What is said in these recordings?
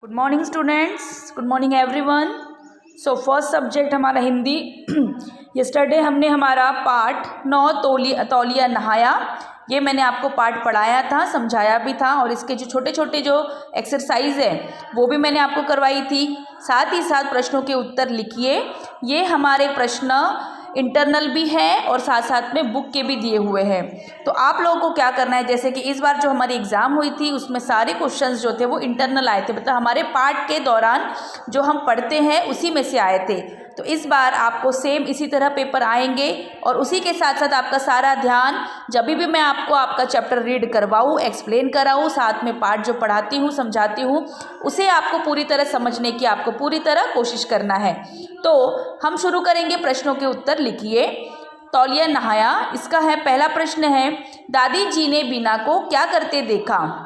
Good morning students, good morning everyone. So first subject हमारा Hindi. Yesterday हमने हमारा पाठ 9 तौलिया नहाया, ये मैंने आपको पाठ पढ़ाया था, समझाया भी था, और इसके जो छोटे छोटे जो एक्सरसाइज है वो भी मैंने आपको करवाई थी। साथ ही साथ प्रश्नों के उत्तर लिखिए। ये हमारे प्रश्न इंटरनल भी है और साथ साथ में बुक के भी दिए हुए हैं। तो आप लोगों को क्या करना है, जैसे कि इस बार जो हमारी एग्ज़ाम हुई थी उसमें सारे क्वेश्चंस जो थे वो इंटरनल आए थे, मतलब हमारे पाठ के दौरान जो हम पढ़ते हैं उसी में से आए थे। तो इस बार आपको सेम इसी तरह पेपर आएंगे और उसी के साथ साथ आपका सारा ध्यान, जब भी मैं आपको आपका चैप्टर रीड करवाऊँ, एक्सप्लेन कराऊँ, साथ में पाठ जो पढ़ाती हूँ, समझाती हूँ, उसे आपको पूरी तरह समझने की आपको पूरी तरह कोशिश करना है। तो हम शुरू करेंगे, प्रश्नों के उत्तर लिखिए। तौलिया नहाया, इसका है पहला प्रश्न है, दादी जी ने बीना को क्या करते देखा।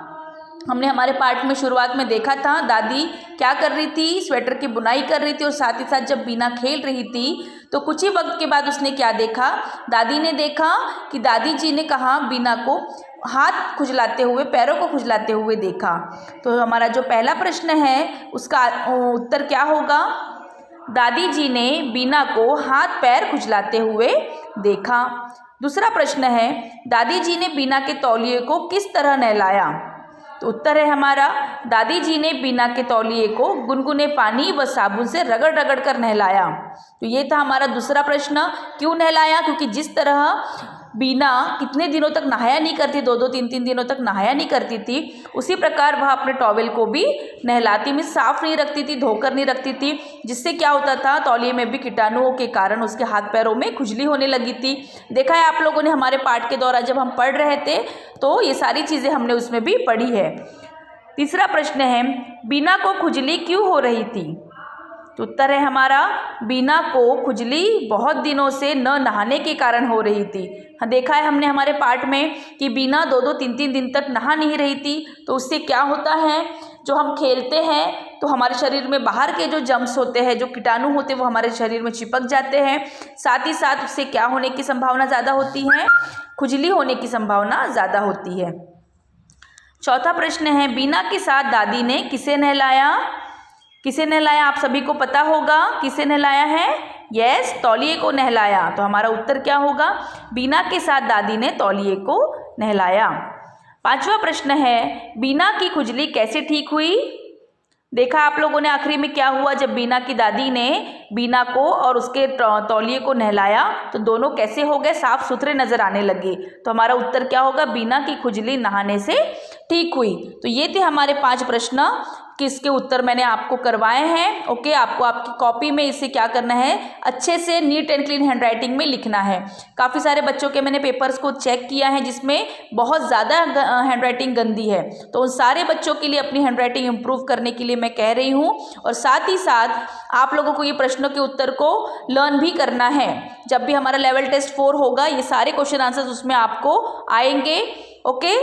हमने हमारे पाठ में शुरुआत में देखा था दादी क्या कर रही थी, स्वेटर की बुनाई कर रही थी, और साथ ही साथ जब बीना खेल रही थी तो कुछ ही वक्त के बाद उसने क्या देखा, दादी ने देखा कि दादी जी ने कहा बीना को हाथ खुजलाते हुए, पैरों को खुजलाते हुए देखा। तो हमारा जो पहला प्रश्न है उसका उत्तर क्या होगा, दादी जी ने बीना को हाथ पैर खुजलाते हुए देखा। दूसरा प्रश्न है, दादी जी ने बीना के तौलिए को किस तरह नहलाया। तो उत्तर है हमारा, दादी जी ने बीना के तौलिए को गुनगुने पानी व साबुन से रगड़ रगड़ कर नहलाया। तो ये था हमारा दूसरा प्रश्न। क्यों नहलाया, क्योंकि जिस तरह बीना कितने दिनों तक नहाया नहीं करती, 2-2 3-3 दिनों तक नहाया नहीं करती थी, उसी प्रकार वह अपने टॉवेल को भी नहलाती में साफ नहीं रखती थी, धोकर नहीं रखती थी, जिससे क्या होता था, तौलिए में भी कीटाणुओं के कारण उसके हाथ पैरों में खुजली होने लगी थी। देखा है आप लोगों ने हमारे पाठ के दौरान जब हम पढ़ रहे थे तो ये सारी चीज़ें हमने उसमें भी पढ़ी है। तीसरा प्रश्न है, बीना को खुजली क्यों हो रही थी। तो उत्तर है हमारा, बीना को खुजली बहुत दिनों से न नहाने के कारण हो रही थी। हाँ, देखा है हमने हमारे पाठ में कि बीना 2-2 3-3 दिन तक नहा नहीं रही थी, तो उससे क्या होता है, जो हम खेलते हैं तो हमारे शरीर में बाहर के जो जम्स होते हैं, जो कीटाणु होते हैं, वो हमारे शरीर में चिपक जाते हैं। साथ ही साथ उससे क्या होने की संभावना ज़्यादा होती है, खुजली होने की संभावना ज़्यादा होती है। चौथा प्रश्न है, बीना के साथ दादी ने किसे नहलाया। किसे नहलाया, आप सभी को पता होगा किसे नहलाया है, यस, तौलिए को नहलाया। तो हमारा उत्तर क्या होगा, बीना के साथ दादी ने तौलिए को नहलाया। पांचवा प्रश्न है, बीना की खुजली कैसे ठीक हुई। देखा आप लोगों ने आखिरी में क्या हुआ, जब बीना की दादी ने बीना को और उसके तौलिए को नहलाया तो दोनों कैसे हो गए, साफ सुथरे नजर आने लगे। तो हमारा उत्तर क्या होगा, बीना की खुजली नहाने से ठीक हुई। तो ये थे हमारे 5 प्रश्न, किसके उत्तर मैंने आपको करवाए हैं। ओके, आपको आपकी कॉपी में इसे क्या करना है, अच्छे से नीट एंड क्लीन हैंडराइटिंग में लिखना है। काफ़ी सारे बच्चों के मैंने पेपर्स को चेक किया है जिसमें बहुत ज़्यादा हैंडराइटिंग गंदी है, तो उन सारे बच्चों के लिए अपनी हैंडराइटिंग इम्प्रूव करने के लिए मैं कह रही हूँ, और साथ ही साथ आप लोगों को ये प्रश्नों के उत्तर को लर्न भी करना है। जब भी हमारा लेवल टेस्ट 4 होगा, ये सारे क्वेश्चन आंसर्स उसमें आपको आएंगे। ओके,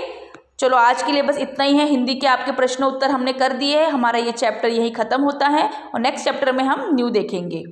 चलो आज के लिए बस इतना ही है। हिंदी के आपके प्रश्न उत्तर हमने कर दिए हैं, हमारा ये चैप्टर यही ख़त्म होता है और नेक्स्ट चैप्टर में हम न्यू देखेंगे।